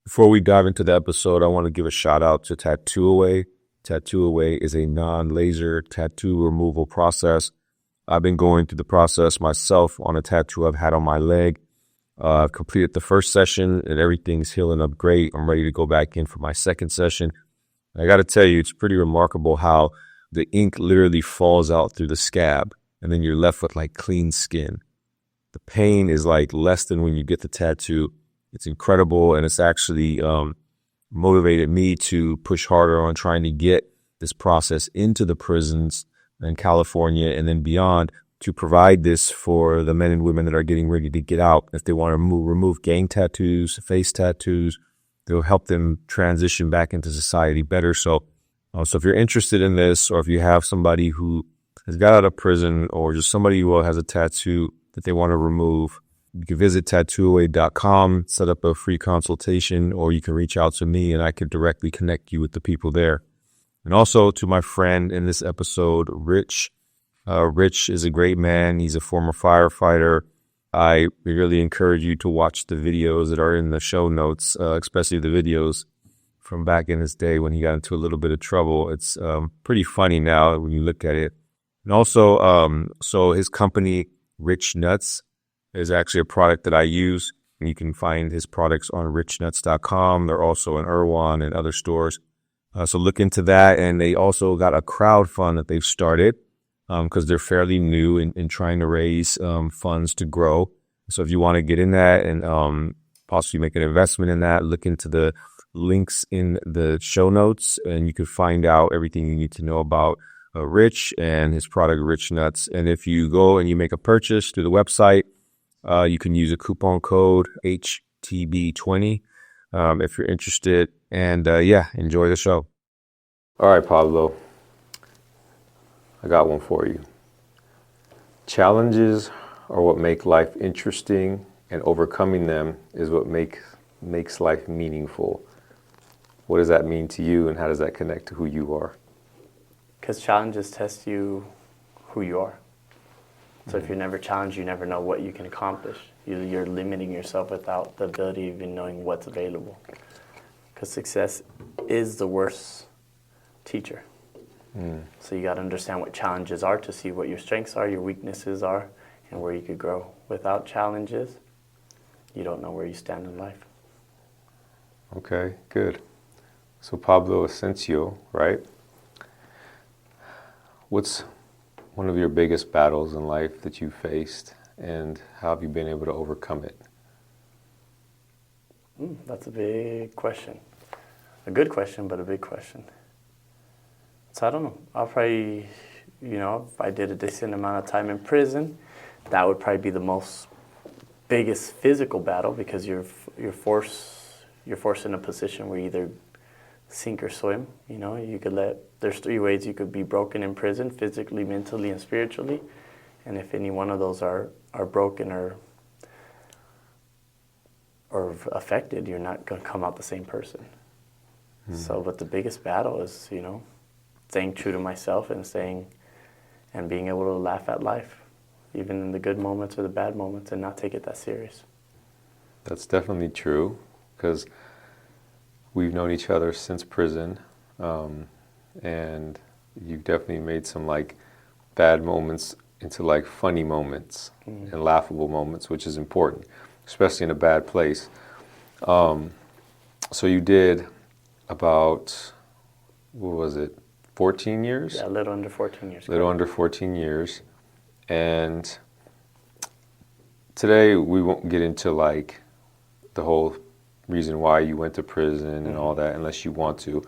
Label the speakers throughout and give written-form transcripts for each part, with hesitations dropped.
Speaker 1: Before we dive into the episode, I want to give a shout out to Tattoo Away. Tattoo Away is a non-laser tattoo removal process. I've been going through the process myself on a tattoo I've had on my leg. I've completed the first session and everything's healing up great. I'm ready to go back in for my second session. I got to tell you, it's pretty remarkable how the ink literally falls out through the scab and then you're left with like clean skin. The pain is like less than when you get the tattoo. It's incredible, and it's actually motivated me to push harder on trying to get this process into the prisons in California and then beyond to provide this for the men and women that are getting ready to get out. If they want to remove gang tattoos, face tattoos, they'll help them transition back into society better. So if you're interested in this, or if you have somebody who has got out of prison or just somebody who has a tattoo that they want to remove, you can visit tattooaway.com, set up a free consultation, or you can reach out to me and I can directly connect you with the people there. And also to my friend in this episode, Rich. Rich is a great man. He's a former firefighter. I really encourage you to watch the videos that are in the show notes, especially the videos from back in his day when he got into a little bit of trouble. It's pretty funny now when you look at it. And also, so his company, Rich Nuts, is actually a product that I use. And you can find his products on richnuts.com. They're also in Erewhon and other stores. So look into that. And they also got a crowdfund that they've started because they're fairly new in trying to raise funds to grow. So if you want to get in that and possibly make an investment in that, look into the links in the show notes and you can find out everything you need to know about Rich and his product, Rich Nuts. And if you go and you make a purchase through the website, you can use a coupon code HTB20 if you're interested. And enjoy the show. All right, Pablo, I got one for you. Challenges are what make life interesting, and overcoming them is what makes life meaningful. What does that mean to you, and how does that connect to who you are?
Speaker 2: Because challenges test you who you are. So if you're never challenged, you never know what you can accomplish. You're limiting yourself without the ability of even knowing what's available. Because success is the worst teacher. So you got to understand what challenges are to see what your strengths are, your weaknesses are, and where you could grow. Without challenges, you don't know where you stand in life.
Speaker 1: Okay, good. So Pablo Asencio, right? What's one of your biggest battles in life that you faced, and how have you been able to overcome it?
Speaker 2: That's a big question. A good question, but a big question. So I don't know. I'll probably, if I did a decent amount of time in prison, that would probably be the biggest physical battle, because you're forced in a position where you either sink or swim. There's three ways you could be broken in prison: physically, mentally, and spiritually. And if any one of those are broken or affected, you're not going to come out the same person. So, but the biggest battle is, staying true to myself and being able to laugh at life, even in the good moments or the bad moments, and not take it that serious.
Speaker 1: That's definitely true, because we've known each other since prison, and you've definitely made some bad moments into funny moments and laughable moments, which is important, especially in a bad place. So you did about, 14 years?
Speaker 2: Yeah, a little under 14 years.
Speaker 1: A little under 14 years. And today we won't get into the whole reason why you went to prison and all that, unless you want to.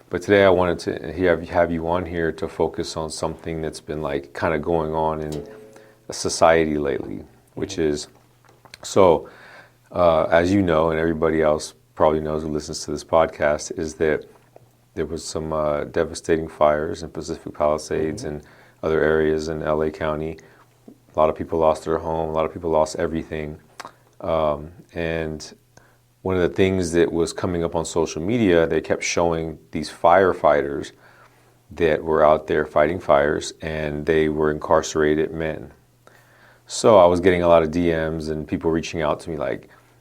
Speaker 1: But today I wanted to have you on here to focus on something that's been kind of going on in society lately, which is, as you know, and everybody else probably knows who listens to this podcast, is that there was some devastating fires in Pacific Palisades and other areas in LA County. A lot of people lost their home. A lot of people lost everything. And one of the things that was coming up on social media, they kept showing these firefighters that were out there fighting fires, and they were incarcerated men. So I was getting a lot of DMs and people reaching out to me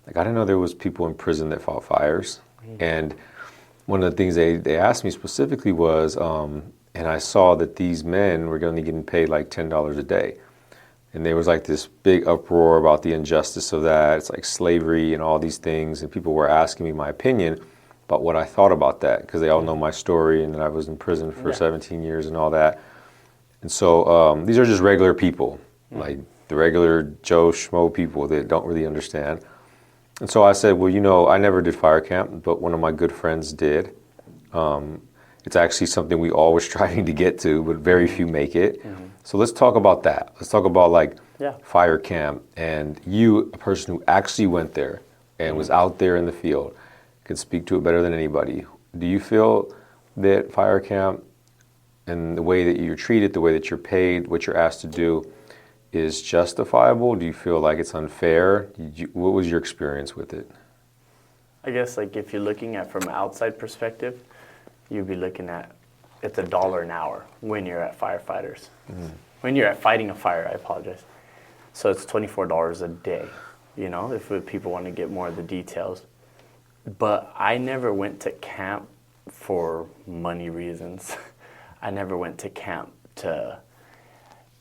Speaker 1: Like, I didn't know there was people in prison that fought fires. And one of the things they asked me specifically was, and I saw that these men were going to be getting paid like $10 a day. And there was like this big uproar about the injustice of that. It's like slavery and all these things. And people were asking me my opinion about what I thought about that, because they all know my story and that I was in prison for 17 years and all that. And so these are just regular people, like the regular Joe Schmo people that don't really understand. And so I said, well, you know, I never did fire camp, but one of my good friends did. It's actually something we all were striving to get to, but very few make it. So let's talk about that. Let's talk about like fire camp, and you, a person who actually went there and was out there in the field, can speak to it better than anybody. Do you feel that fire camp and the way that you're treated, the way that you're paid, what you're asked to do is justifiable? Do you feel like it's unfair? What was your experience with it?
Speaker 2: I guess like if you're looking at from an outside perspective, you'd be looking at it's $1 an hour when you're at firefighters. When you're at fighting a fire, I apologize. So it's $24 a day, you know, if people want to get more of the details. But I never went to camp for money reasons. I never went to camp to,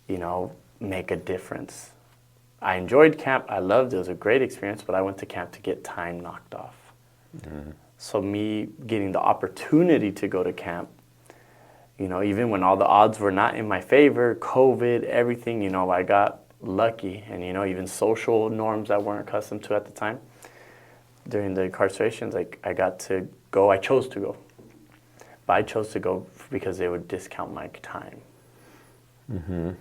Speaker 2: you know, make a difference. I enjoyed camp. I loved it. It was a great experience, but I went to camp to get time knocked off. So me getting the opportunity to go to camp, you know, even when all the odds were not in my favor, COVID, everything, you know, I got lucky. And, you know, even social norms I weren't accustomed to at the time. During the incarcerations, like I got to go. I chose to go. But I chose to go because they would discount my time.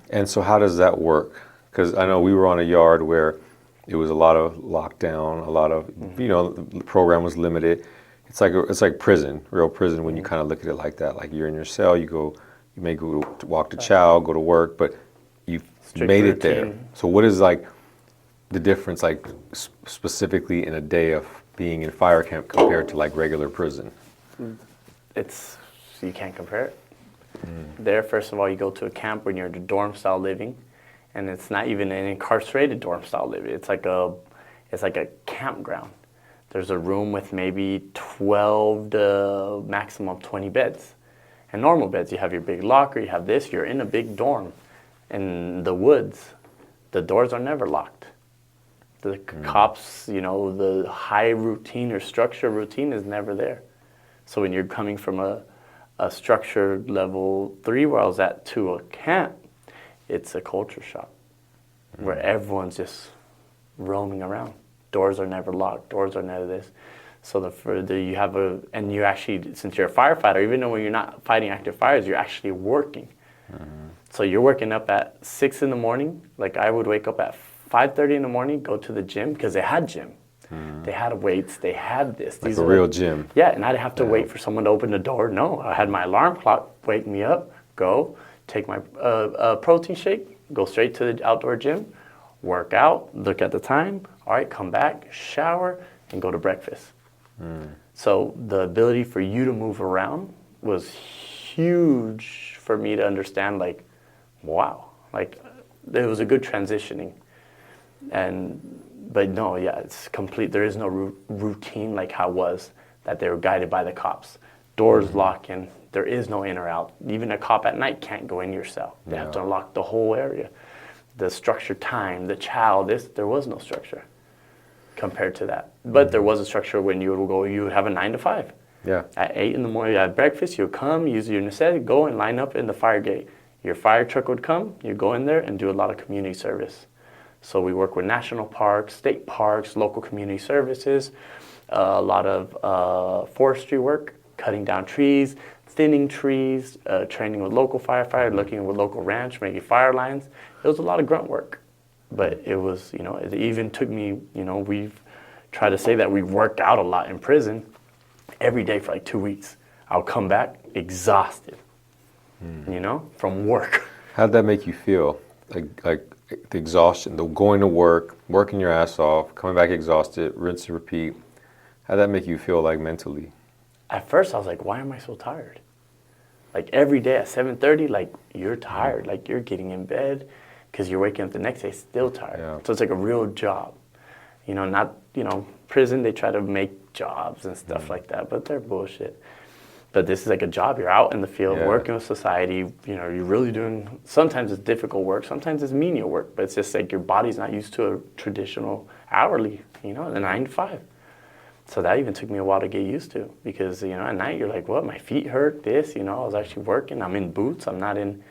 Speaker 1: And so how does that work? Because I know we were on a yard where it was a lot of lockdown, a lot of, you know, the program was limited. It's like prison, real prison, when you kind of look at it like that. Like you're in your cell, you may go to walk to chow, go to work, but you made it there. So what is like the difference, like specifically in a day of being in fire camp compared to like regular prison?
Speaker 2: You can't compare it. There, first of all, you go to a camp when you're in dorm style living, and it's not even an incarcerated dorm style living. It's like a campground. There's a room with maybe 12 to maximum 20 beds. And normal beds, you have your big locker, you have this, you're in a big dorm. In the woods, the doors are never locked. The cops, you know, the high routine or structure routine is never there. So when you're coming from a structure level 3 where I was at to a camp, it's a culture shock where everyone's just roaming around. Doors are never locked. Doors are never this. So you have and you actually, since you're a firefighter, even though when you're not fighting active fires, you're actually working. So you're working up at 6 in the morning. Like I would wake up at 5:30 in the morning, go to the gym because they had gym. They had weights. They had this.
Speaker 1: Like a real gym.
Speaker 2: Yeah, and I didn't have to wait for someone to open the door. No, I had my alarm clock wake me up, go, take my protein shake, go straight to the outdoor gym, work out, look at the time, all right, come back, shower, and go to breakfast. So the ability for you to move around was huge for me to understand, like, wow. Like, it was a good transitioning. But no, yeah, it's complete. There is no routine like how it was, that they were guided by the cops. Doors lock in. There is no in or out. Even a cop at night can't go in your cell. They have to unlock the whole area. The structured time, the chow, there was no structure compared to that. But there was a structure when you would go, you would have a 9 to 5.
Speaker 1: Yeah.
Speaker 2: At 8 in the morning, you had breakfast, you would come, use your necessity, go and line up in the fire gate. Your fire truck would come, you go in there and do a lot of community service. So we work with national parks, state parks, local community services, a lot of forestry work, cutting down trees, thinning trees, training with local firefighters, looking with local ranch, making fire lines. It was a lot of grunt work. But it was, you know, it even took me, you know, we've tried to say that we've worked out a lot in prison every day for like 2 weeks. I'll come back exhausted, you know, from work.
Speaker 1: How'd that make you feel? Like the exhaustion, the going to work, working your ass off, coming back exhausted, rinse and repeat. How'd that make you feel like mentally?
Speaker 2: At first I was like, why am I so tired? Like every day at 7:30, like you're tired, like you're getting in bed because you're waking up the next day still tired. Yeah. So it's like a real job. You know, not prison, they try to make jobs and stuff like that, but they're bullshit. But this is like a job. You're out in the field working with society. You're really doing, sometimes it's difficult work, sometimes it's menial work, but it's just like your body's not used to a traditional hourly, the 9 to 5. So that even took me a while to get used to, because, at night you're like, what, my feet hurt, this, I was actually working. I'm in boots. I'm not in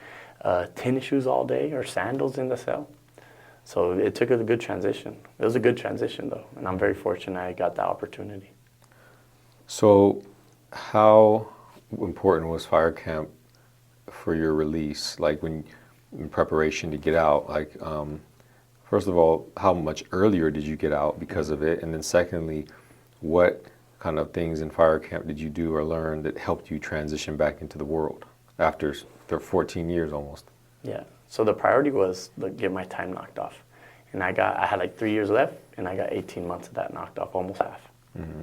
Speaker 2: tennis shoes all day or sandals in the cell. So it took a good transition. It was a good transition, though, and I'm very fortunate I got the opportunity.
Speaker 1: So how important was fire camp for your release? Like when in preparation to get out, like first of all, how much earlier did you get out because of it? And then secondly, what kind of things in fire camp did you do or learn that helped you transition back into the world after 14 years almost?
Speaker 2: Yeah. So the priority was to get my time knocked off. And I had like 3 years left, and I got 18 months of that knocked off, almost half. Mm-hmm.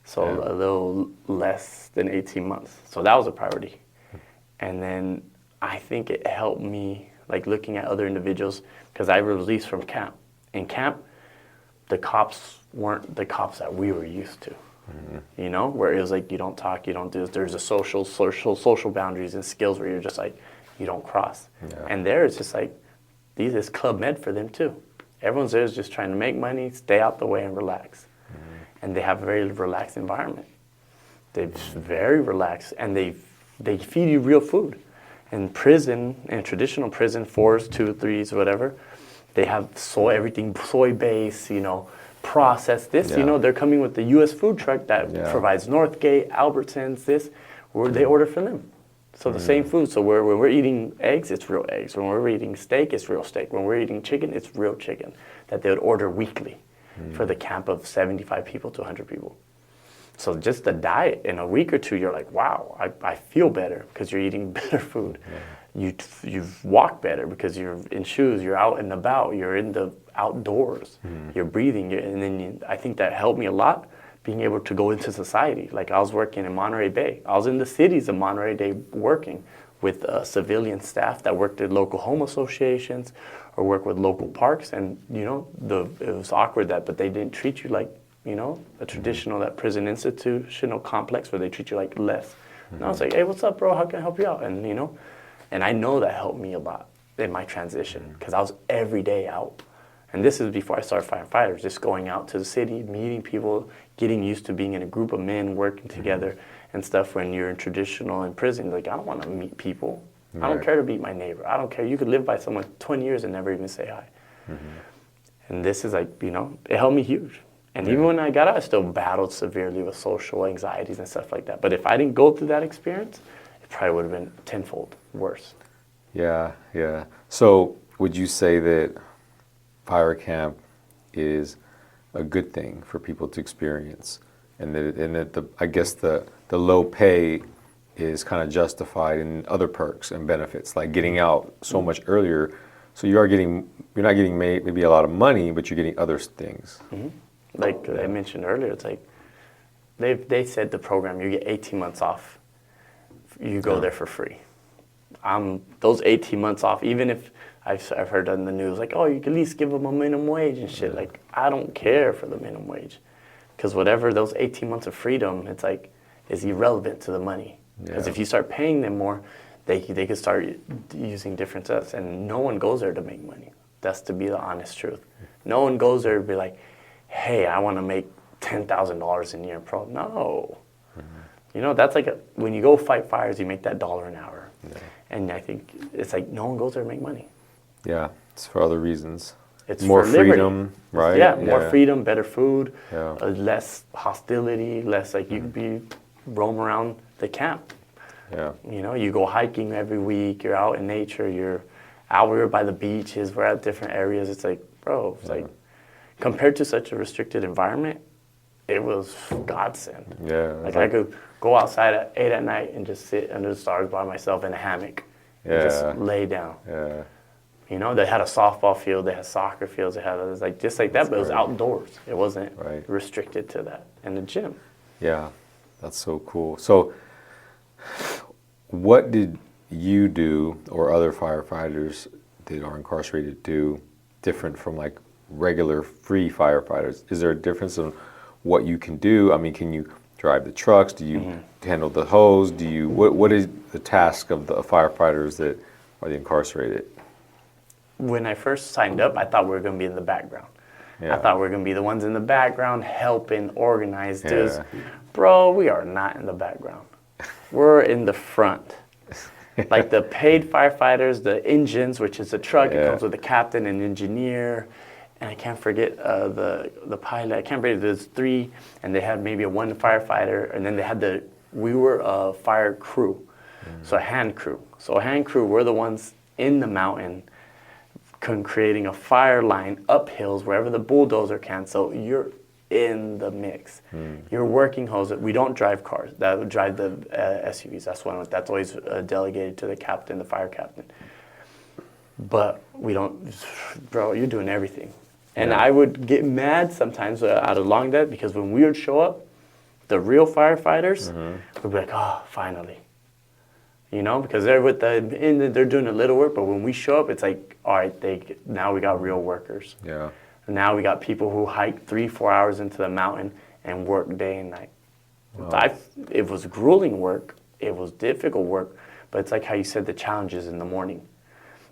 Speaker 2: So a little less than 18 months. So that was a priority. And then I think it helped me, like looking at other individuals, because I was released from camp. In camp, the cops weren't the cops that we were used to. Mm-hmm. Where it was like, you don't talk, you don't do this. There's a social boundaries and skills where you're just like, you don't cross. Yeah. And there it's just like, these is Club Med for them too. Everyone's there is just trying to make money, stay out the way, and relax. And they have a very relaxed environment. They're very relaxed, and they feed you real food. In prison, in traditional prison, 4s, 2, 3s, whatever, they have everything soy-based, processed this. Yeah. They're coming with the U.S. food truck that provides Northgate, Albertsons, this, where they order from them. So the same food. So when we're eating eggs, it's real eggs. When we're eating steak, it's real steak. When we're eating chicken, it's real chicken that they would order weekly for the camp of 75 people to 100 people. So just the diet, in a week or two, you're like, wow, I feel better because you're eating better food. Yeah. You walk better because you're in shoes, you're out and about, you're in the outdoors, you're breathing. And then I think that helped me a lot, being able to go into society. Like I was working in Monterey Bay. I was in the cities of Monterey Bay working with civilian staff that worked at local home associations or work with local parks. And, it was awkward but they didn't treat you like, a traditional, that prison institutional complex where they treat you like less. And I was like, hey, what's up, bro? How can I help you out? And, and I know that helped me a lot in my transition because I was every day out. And this is before I started Firefighters, just going out to the city, meeting people, getting used to being in a group of men working together and stuff. When you're in traditional in prison, like, I don't want to meet people. Right. I don't care to meet my neighbor. I don't care. You could live by someone 20 years and never even say hi. And this is like, it helped me huge. And even when I got out, I still battled severely with social anxieties and stuff like that. But if I didn't go through that experience, it probably would have been tenfold worse. Yeah.
Speaker 1: So would you say that fire camp is a good thing for people to experience, and that I guess the low pay is kind of justified in other perks and benefits, like getting out so much earlier, so you're not getting maybe a lot of money, but you're getting other things.
Speaker 2: Like I mentioned earlier, it's like they said the program, you get 18 months off, you go there for free. Those 18 months off, even if I've heard on the news, like, oh, you can at least give them a minimum wage and shit. Like, I don't care for the minimum wage. Because whatever, those 18 months of freedom, it's like, is irrelevant to the money. Because if you start paying them more, they could start using different sets. And no one goes there to make money. That's to be the honest truth. No one goes there to be like, hey, I want to make $10,000 a year pro. No. That's like when you go fight fires, you make that $1 an hour. And I think it's like no one goes there to make money.
Speaker 1: Yeah, it's for other reasons.
Speaker 2: It's
Speaker 1: more
Speaker 2: for
Speaker 1: freedom, right?
Speaker 2: Yeah, more freedom, better food, less hostility, less like you could roam around the camp.
Speaker 1: Yeah.
Speaker 2: You go hiking every week, you're out in nature, you're out here by the beaches, we're at different areas. It's like, bro, it's like compared to such a restricted environment, it was godsend.
Speaker 1: Yeah.
Speaker 2: Like I could go outside at 8 at night and just sit under the stars by myself in a hammock and just lay down.
Speaker 1: Yeah.
Speaker 2: They had a softball field, they had soccer fields, it was like just like that, but it was outdoors. It wasn't restricted to that. And the gym.
Speaker 1: Yeah, that's so cool. So what did you do or other firefighters that are incarcerated do different from like regular free firefighters? Is there a difference in what you can do? I mean, can you drive the trucks? Do you handle the hose? Do you what is the task of the firefighters that are the incarcerated?
Speaker 2: When I first signed up, I thought we were going to be in the background.
Speaker 1: Yeah.
Speaker 2: I thought we were going to be the ones in the background helping organize this.
Speaker 1: Yeah.
Speaker 2: Bro, we are not in the background. We're in the front. Like the paid firefighters, the engines, which is a truck, it comes with a captain, an engineer, and I can't forget the pilot. I can't forget there's 3, and they had maybe a 1 firefighter, and then they had we were a fire crew, so a hand crew. So a hand crew, we're the ones in the mountain creating a fire line up hills wherever the bulldozer can. So you're in the mix. You're working hose. We don't drive cars. That would drive the SUVs. That's always delegated to the captain, the fire captain. But we don't, bro. You're doing everything, and I would get mad sometimes out of long that because when we would show up, the real firefighters would be like, oh, finally. You know, because they're they're doing a little work, but when we show up, it's like, all right, now we got real workers.
Speaker 1: Yeah.
Speaker 2: Now we got people who hike 3-4 hours into the mountain and work day and night. Wow. It was grueling work. It was difficult work, but it's like how you said the challenges in the morning,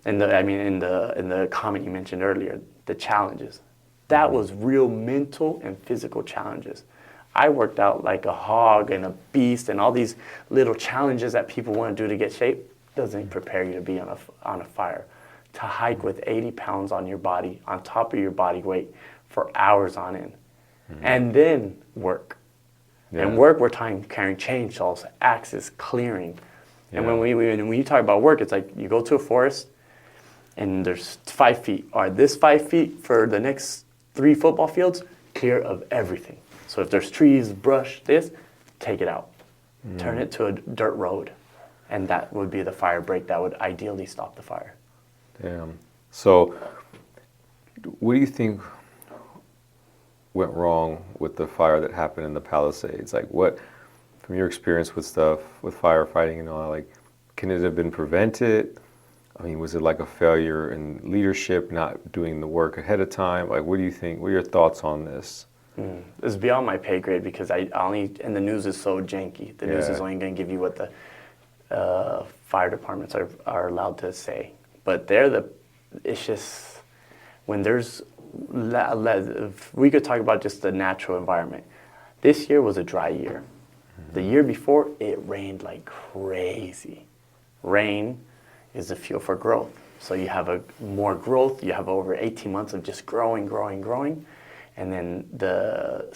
Speaker 2: and in the comment you mentioned earlier, the challenges. That was real mental and physical challenges. I worked out like a hog and a beast, and all these little challenges that people want to do to get shape doesn't prepare you to be on a fire. To hike with 80 pounds on your body, on top of your body weight, for hours on end. And then work.
Speaker 1: Yeah.
Speaker 2: And work, we're carrying chainsaws, axes, clearing. And when you talk about work, it's like you go to a forest and there's 5 feet. All right, this 5 feet for the next 3 football fields, clear of everything. So if there's trees, brush, take it out. Turn it to a dirt road. And that would be the fire break that would ideally stop the fire.
Speaker 1: Damn. So, what do you think went wrong with the fire that happened in the Palisades? Like, what, from your experience with firefighting and all, like, can it have been prevented? I mean, was it like a failure in leadership, not doing the work ahead of time? Like, what do you think? What are your thoughts on this?
Speaker 2: It's beyond my pay grade because and the news is so janky. The news is only going to give you what the fire departments are allowed to say. But it's just, when there's, we could talk about just the natural environment. This year was a dry year. The year before, it rained like crazy. Rain is the fuel for growth. So you have more growth, you have over 18 months of just growing. And then the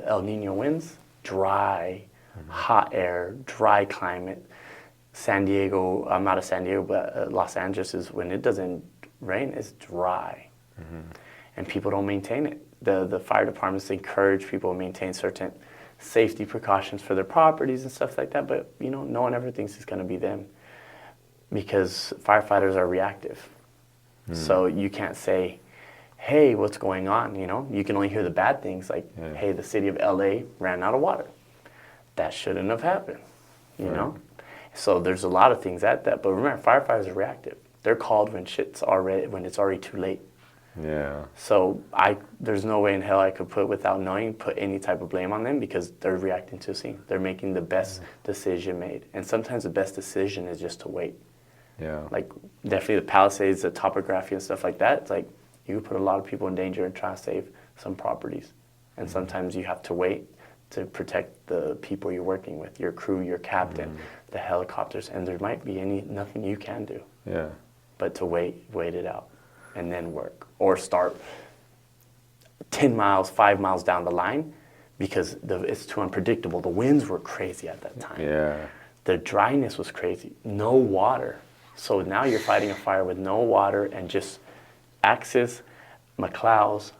Speaker 2: El Nino winds, dry, hot air, dry climate. San Diego, I'm out of San Diego, but Los Angeles is, when it doesn't rain, it's dry. And people don't maintain it. The fire departments encourage people to maintain certain safety precautions for their properties and stuff like that, but no one ever thinks it's going to be them because firefighters are reactive. So you can't say, hey, what's going on? You can only hear the bad things like, hey, the city of LA ran out of water. That shouldn't have happened, you know? So there's a lot of things at that, but remember, firefighters are reactive. They're called when it's already too late.
Speaker 1: Yeah.
Speaker 2: So there's no way in hell I could put any type of blame on them because they're reacting to a scene. They're making the best decision made, and sometimes the best decision is just to wait.
Speaker 1: Yeah.
Speaker 2: Like definitely the Palisades, the topography and stuff like that. It's like you put a lot of people in danger and try to save some properties, and sometimes you have to wait to protect the people you're working with, your crew, your captain, the helicopters, and there might be nothing you can do.
Speaker 1: Yeah.
Speaker 2: But to wait it out, and then work, or start 10 miles, 5 miles down the line, because it's too unpredictable. The winds were crazy at that time.
Speaker 1: Yeah.
Speaker 2: The dryness was crazy. No water. So now you're fighting a fire with no water and just axes, McLeods,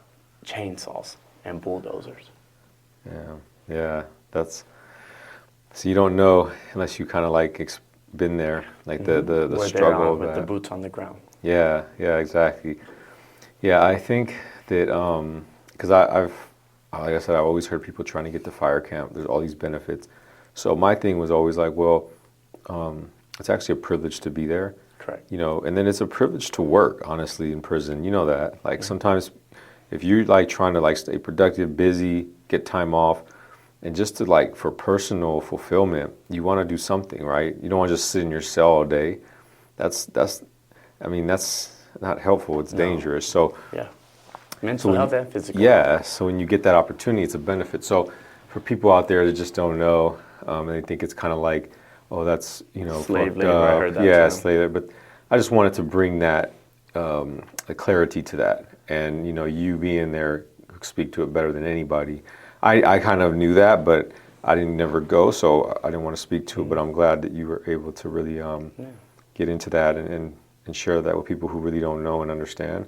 Speaker 2: chainsaws, and bulldozers.
Speaker 1: Yeah. So you don't know unless you kind of like been there, like the struggle
Speaker 2: with the boots on the ground.
Speaker 1: Yeah, exactly. Yeah, I think that because like I said, I've always heard people trying to get to fire camp. There's all these benefits. So my thing was always like, well, it's actually a privilege to be there.
Speaker 2: Correct.
Speaker 1: You know, and then it's a privilege to work, honestly, in prison. You know that. Like sometimes if you're like trying to like stay productive, busy, get time off, and just to like for personal fulfillment, you want to do something, right? You don't want to just sit in your cell all day. That's I mean, that's not helpful. It's dangerous. So
Speaker 2: yeah, mental health and physical.
Speaker 1: Yeah. So when you get that opportunity, it's a benefit. So for people out there that just don't know, and they think it's kind of like, oh, that's, you know,
Speaker 2: slave
Speaker 1: fucked
Speaker 2: labor.
Speaker 1: up.
Speaker 2: I heard that
Speaker 1: Yeah,
Speaker 2: too.
Speaker 1: slave labor. But I just wanted to bring that a clarity to that, and you know, you being there speak to it better than anybody. I kind of knew that, but I didn't never go, so I didn't want to speak to it. But I'm glad that you were able to really get into that and share that with people who really don't know and understand.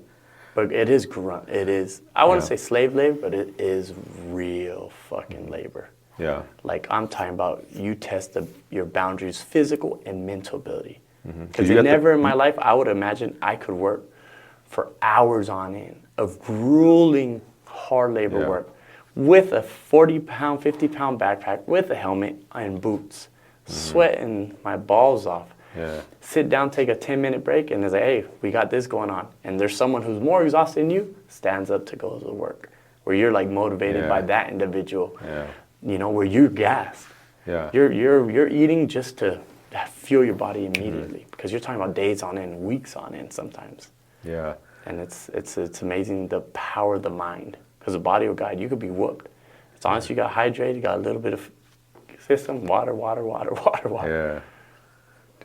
Speaker 2: But it is grunt. It is. I want to say slave labor, but it is real fucking labor.
Speaker 1: Yeah.
Speaker 2: Like I'm talking about, you test your boundaries, physical and mental ability. Because
Speaker 1: you got
Speaker 2: never in my life I would imagine I could work for hours on end of grueling, hard labor work with a 40-pound, 50-pound backpack, with a helmet and boots, sweating my balls off.
Speaker 1: Yeah.
Speaker 2: Sit down, take a 10-minute break, and they say, hey, we got this going on. And there's someone who's more exhausted than you, stands up to go to work, where you're like motivated by that individual.
Speaker 1: Yeah.
Speaker 2: You know, where you're gassed.
Speaker 1: Yeah.
Speaker 2: You're eating just to fuel your body immediately, because you're talking about days on end, weeks on end sometimes.
Speaker 1: Yeah.
Speaker 2: And it's amazing the power of the mind, because the body will guide. You could be whooped. As long as you got hydrated, you got a little bit of system, water.
Speaker 1: Yeah.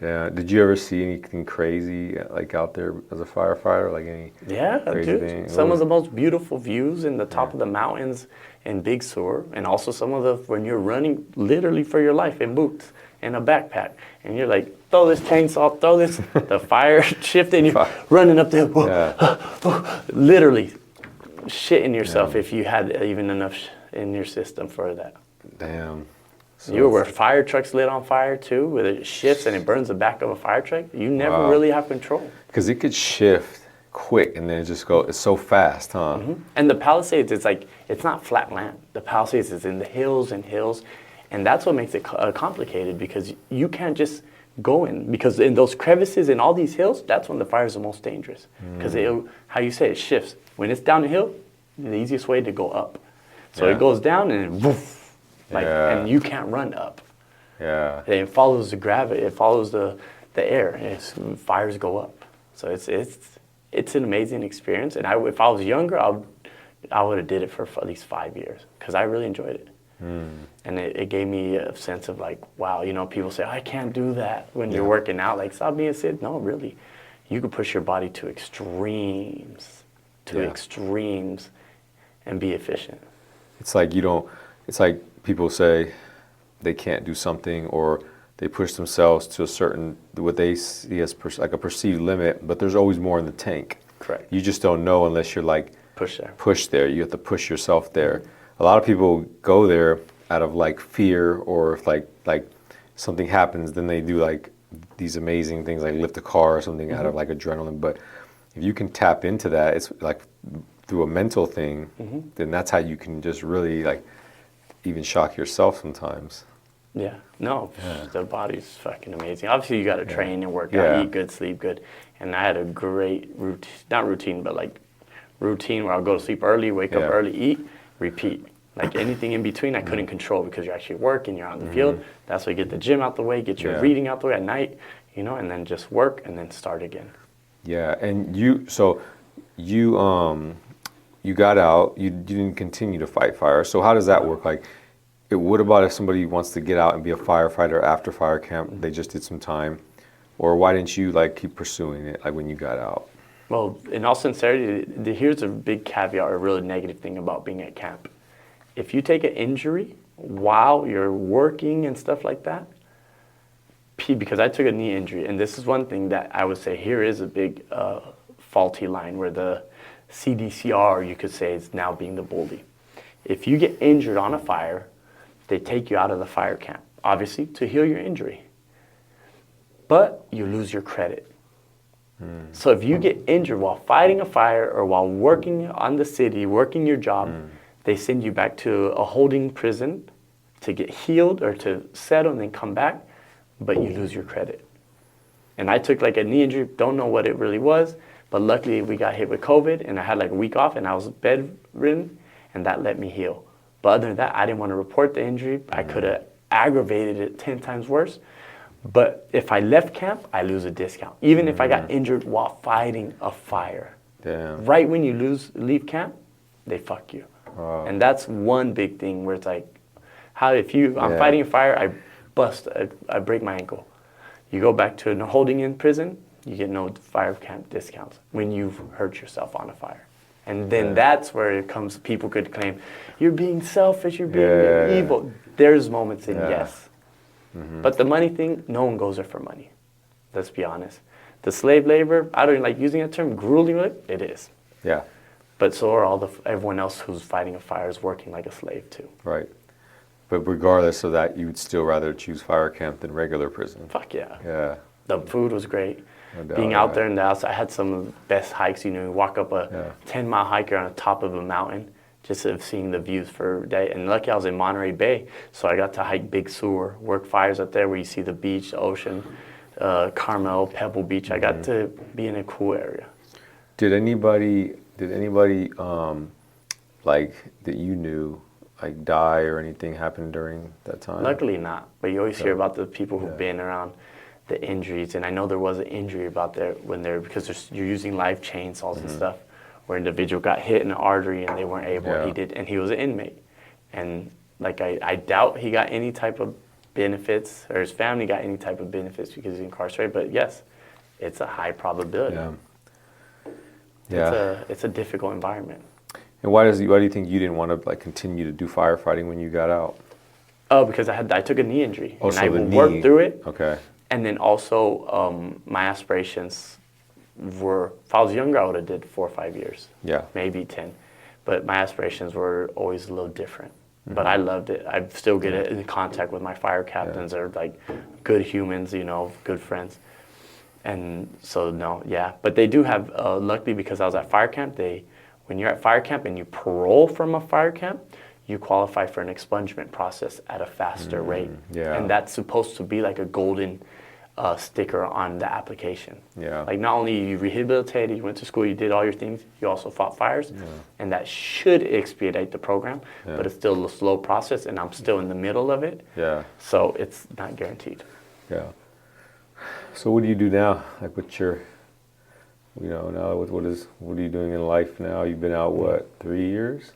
Speaker 1: Yeah. Did you ever see anything crazy like out there as a firefighter? Like any crazy
Speaker 2: dude.
Speaker 1: thing?
Speaker 2: Some of the most beautiful views in the top of the mountains in Big Sur, and also some of the when you're running literally for your life in boots and a backpack, and you're like, throw this chainsaw, throw this, the fire shifting, you're running up there, literally shitting yourself if you had even enough in your system for that.
Speaker 1: Damn. So
Speaker 2: You where fire trucks lit on fire too, where it shifts and it burns the back of a fire truck. You never really have control.
Speaker 1: Because it could shift quick and then it just go. It's so fast, huh?
Speaker 2: And the Palisades, it's like, it's not flat land. The Palisades is in the hills and hills, and that's what makes it complicated, because you can't just go in, because in those crevices and all these hills, that's when the fire is the most dangerous. Because how you say it shifts. When it's down the hill, the easiest way to go up. So it goes down and woof. And you can't run up.
Speaker 1: Yeah.
Speaker 2: It follows the gravity. It follows the air. And fires go up. So it's an amazing experience. And if I was younger, I would have did it for at least 5 years, because I really enjoyed it. And it gave me a sense of like, wow, you know, people say, I can't do that when you're working out. Like, stop being sick. No, really. You could push your body to extremes, and be efficient.
Speaker 1: It's like it's like people say they can't do something, or they push themselves to a certain, what they see as like a perceived limit, but there's always more in the tank.
Speaker 2: Correct.
Speaker 1: You just don't know unless you're like push there. You have to push yourself there. A lot of people go there out of like fear, or if like something happens, then they do like these amazing things like lift a car or something out of like adrenaline. But if you can tap into that, it's like through a mental thing, then that's how you can just really like even shock yourself sometimes.
Speaker 2: Yeah. No, the body's fucking amazing. Obviously, you got to train and work out, eat good, sleep good. And I had a great routine, not routine, but like routine where I'll go to sleep early, wake up early, eat, repeat. Like anything in between, I couldn't control, because you're actually working, you're on the field. That's why you get the gym out the way, get your reading out the way at night, you know, and then just work and then start again. Yeah.
Speaker 1: And you got out, you didn't continue to fight fire. So how does that work? Like, what about if somebody wants to get out and be a firefighter after fire camp? They just did some time. Or why didn't you like keep pursuing it like when you got out?
Speaker 2: Well, in all sincerity, here's a big caveat, or a really negative thing about being at camp. If you take an injury while you're working and stuff like that, because I took a knee injury, and this is one thing that I would say here is a big faulty line, where the CDCR, you could say, is now being the bully. If you get injured on a fire, they take you out of the fire camp, obviously, to heal your injury. But you lose your credit. So if you get injured while fighting a fire or while working on the city, working your job, they send you back to a holding prison to get healed or to settle and then come back, but you lose your credit. And I took like a knee injury, don't know what it really was, but luckily we got hit with COVID and I had like a week off and I was bedridden and that let me heal. But other than that, I didn't want to report the injury. I could have aggravated it 10 times worse. But if I left camp, I lose a discount. Even if I got injured while fighting a fire.
Speaker 1: Damn.
Speaker 2: Right when you leave camp, they fuck you.
Speaker 1: Wow.
Speaker 2: And that's one big thing where it's like, I'm fighting a fire, I break my ankle. You go back to holding in prison, you get no fire camp discounts when you've hurt yourself on a fire. And then that's where it comes, people could claim, you're being selfish, you're being evil. There's moments in yes. But the money thing, no one goes there for money. Let's be honest. The slave labor, I don't even like using that term, grueling labor, it is.
Speaker 1: Yeah.
Speaker 2: But so are everyone else who's fighting a fire is working like a slave too.
Speaker 1: Right. But regardless of that, you would still rather choose fire camp than regular prison.
Speaker 2: Fuck yeah.
Speaker 1: Yeah.
Speaker 2: The food was great.
Speaker 1: No doubt,
Speaker 2: Being out there in the outside, I had some of the best hikes. You walk up a 10-mile hike on the top of a mountain, just of seeing the views for a day. And lucky I was in Monterey Bay, so I got to hike Big Sur, work fires up there where you see the beach, the ocean, Carmel, Pebble Beach. I got to be in a cool area.
Speaker 1: Did anybody like that you knew like die or anything happen during that time?
Speaker 2: Luckily not, but you always hear about the people who've been around the injuries, and I know there was an injury about there because you're using live chainsaws and stuff, where an individual got hit in an artery and they weren't able. And he was an inmate, and like I doubt he got any type of benefits or his family got any type of benefits because he's incarcerated. But yes, it's a high probability. It's a difficult environment.
Speaker 1: And why do you think you didn't want to like continue to do firefighting when you got out?
Speaker 2: Oh, because I took a knee injury and I worked through it.
Speaker 1: Okay.
Speaker 2: And then also my aspirations were, if I was younger, I would have did 4 or 5 years. Yeah. Maybe 10. But my aspirations were always a little different. But I loved it. I still get in contact with my fire captains. They're like good humans, good friends. And so, But they do have, luckily because I was at fire camp, when you're at fire camp and you parole from a fire camp, you qualify for an expungement process at a faster rate. Yeah. And that's supposed to be like a golden sticker on the application. Yeah. Like not only you rehabilitated, you went to school, you did all your things, you also fought fires. Yeah. And that should expedite the program, but it's still a slow process and I'm still in the middle of it. Yeah. So it's not guaranteed. Yeah.
Speaker 1: So what do you do now? Like what's your, now what are you doing in life now? You've been out, 3 years?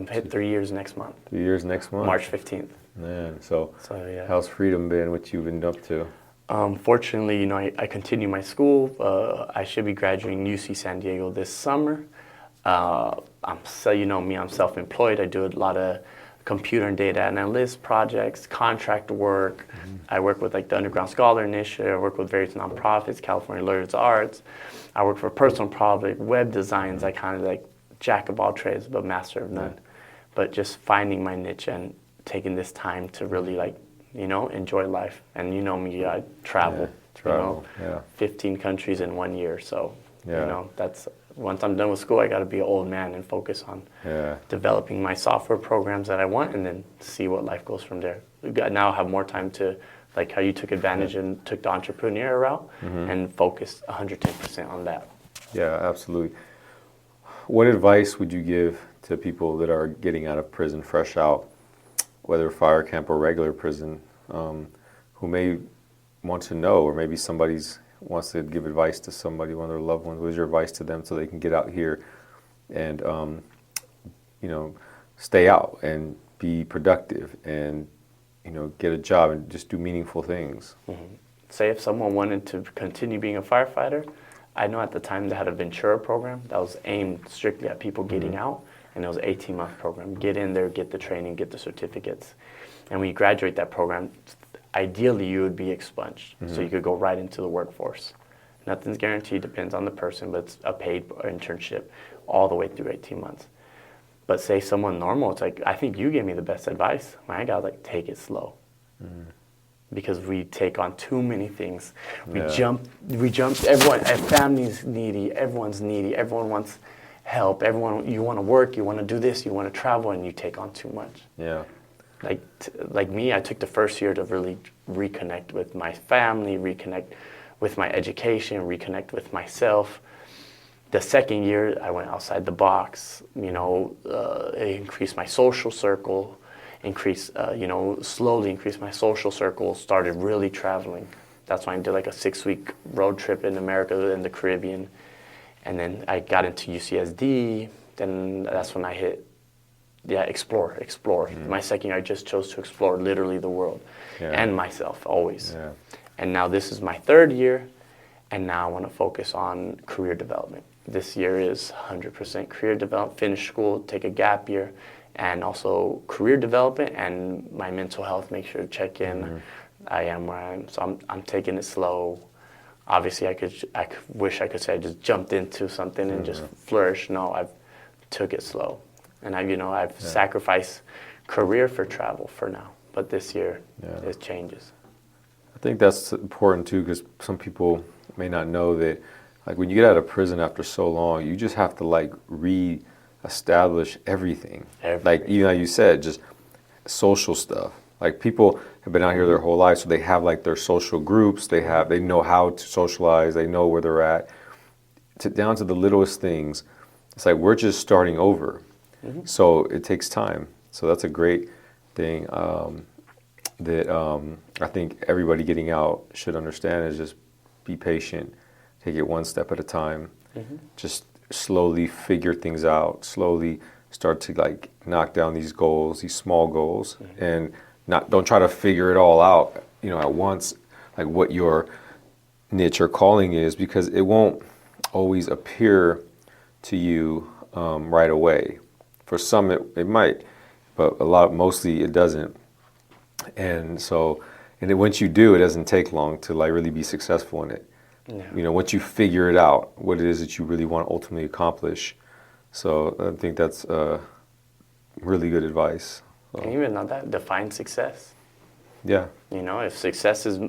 Speaker 2: Hit 3 years next month.
Speaker 1: 3 years next month?
Speaker 2: March 15th.
Speaker 1: Man, so how's freedom been? What you been up to?
Speaker 2: Fortunately, I continue my school. I should be graduating UC San Diego this summer. I'm self-employed. I do a lot of computer and data analyst projects, contract work. I work with like the Underground Scholar Initiative. I work with various nonprofits, California Lawyers Arts. I work for personal project, web designs. I kind of like jack of all trades, but master of none. But just finding my niche and taking this time to really enjoy life. And you know me, I travel. 15 countries in 1 year. So, that's, once I'm done with school, I got to be an old man and focus on developing my software programs that I want and then see what life goes from there. Now I have more time to, like how you took advantage and took the entrepreneur route and focused 110% on that.
Speaker 1: Yeah, absolutely. What advice would you give to people that are getting out of prison, fresh out, whether fire camp or regular prison, who may want to know, or maybe somebody wants to give advice to somebody, one of their loved ones? What is your advice to them so they can get out here and, stay out and be productive and, get a job and just do meaningful things?
Speaker 2: Say if someone wanted to continue being a firefighter, I know at the time they had a Ventura program that was aimed strictly at people getting out, and it was an 18-month program. Get in there, get the training, get the certificates. And when you graduate that program, ideally you would be expunged, so you could go right into the workforce. Nothing's guaranteed, depends on the person, but it's a paid internship all the way through 18 months. But say someone normal, it's like, I think you gave me the best advice. My guy, take it slow. Because we take on too many things. We jump, everyone, family's needy, everyone's needy, everyone wants help, you want to work, you want to do this, you want to travel, and you take on too much. Yeah. Like me, I took the first year to really reconnect with my family, reconnect with my education, reconnect with myself. The second year, I went outside the box, increased my social circle, slowly increased my social circle, started really traveling. That's why I did like a 6-week road trip in America and the Caribbean. And then I got into UCSD. Then that's when I hit, explore. My second year, I just chose to explore literally the world and myself always. Yeah. And now this is my third year, and now I want to focus on career development. This year is 100% career development, finish school, take a gap year, and also career development and my mental health, make sure to check in. I am where I am, so I'm taking it slow. Obviously, I wish I could say I just jumped into something and just flourished. No, I've took it slow, and I've sacrificed career for travel for now. But this year, it changes.
Speaker 1: I think that's important too, because some people may not know that, like when you get out of prison after so long, you just have to like re-establish everything. Like even like you said, just social stuff. Like people have been out here their whole life, so they have like their social groups. They know how to socialize. They know where they're at. Down to the littlest things. It's like we're just starting over. So it takes time. So that's a great thing that I think everybody getting out should understand is just be patient. Take it one step at a time. Just slowly figure things out. Slowly start to like knock down these goals, these small goals, and don't try to figure it all out, at once, like what your niche or calling is, because it won't always appear to you right away. For some, it might, but mostly it doesn't. And so, once you do, it doesn't take long to like really be successful in it. No. Once you figure it out, what it is that you really want to ultimately accomplish. So I think that's really good advice. So.
Speaker 2: And even on that, define success.
Speaker 1: Yeah.
Speaker 2: If success is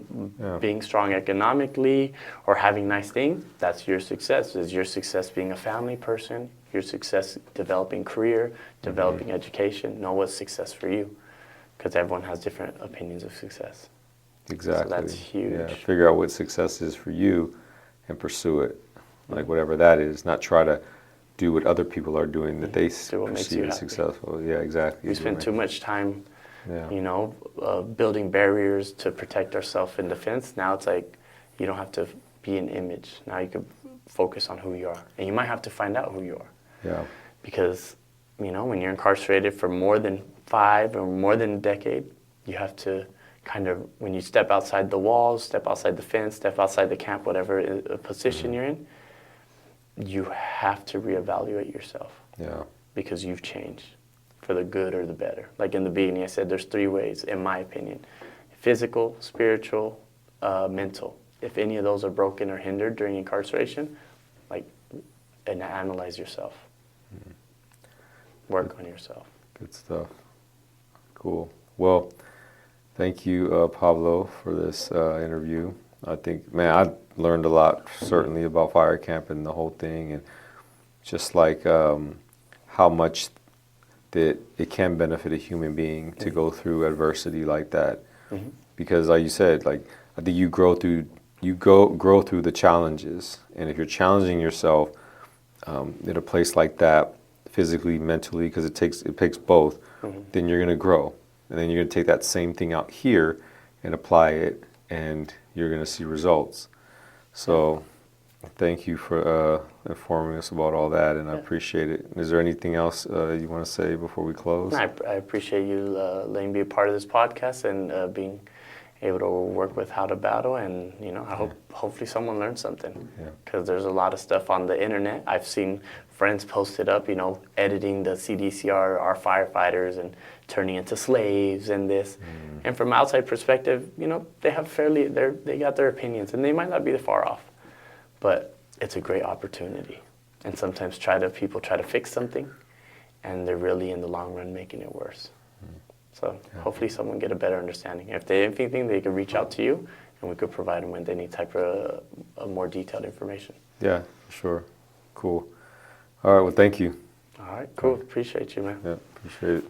Speaker 2: being strong economically or having nice things, that's your success. Is your success being a family person? Your success developing career, developing education? Know what's success for you, because everyone has different opinions of success.
Speaker 1: Exactly.
Speaker 2: So that's huge.
Speaker 1: Yeah. Figure out what success is for you and pursue it, like whatever that is. Not try to do what other people are doing that they perceive as successful. Yeah, exactly.
Speaker 2: We spend too much time, building barriers to protect ourselves in defense. Now it's like you don't have to be an image. Now you can focus on who you are, and you might have to find out who you are. Yeah. Because when you're incarcerated for more than 5 or more than a decade, you have to when you step outside the walls, step outside the fence, step outside the camp, whatever position you're in, you have to reevaluate yourself. Yeah. Because you've changed for the good or the better. Like in the beginning, I said there's 3 ways, in my opinion: physical, spiritual, mental. If any of those are broken or hindered during incarceration, and analyze yourself. Work on yourself.
Speaker 1: Good stuff. Cool. Well, thank you, Pablo, for this interview. I think, man, I learned a lot, certainly, about fire camp and the whole thing, and just like how much that it can benefit a human being to go through adversity like that. Because, like you said, I think you grow through the challenges, and if you're challenging yourself in a place like that, physically, mentally, because it takes both, then you're going to grow. And then you're going to take that same thing out here and apply it, and you're going to see results. So thank you for informing us about all that, and I appreciate it. Is there anything else you want to say before we close?
Speaker 2: I appreciate you letting me be a part of this podcast and being able to work with How to Battle, and I hope hopefully someone learns something, because there's a lot of stuff on the internet. I've seen friends post it up, editing the CDCR, our firefighters, and turning into slaves and this. And from outside perspective, they have they got their opinions, and they might not be far off, but it's a great opportunity. And sometimes people try to fix something, and they're really in the long run making it worse. So hopefully someone get a better understanding. If they have anything, they can reach out to you, and we could provide them with any type of more detailed information.
Speaker 1: Yeah, sure. Cool. All right, well, thank you.
Speaker 2: All right, cool. Appreciate you, man.
Speaker 1: Yeah, appreciate it.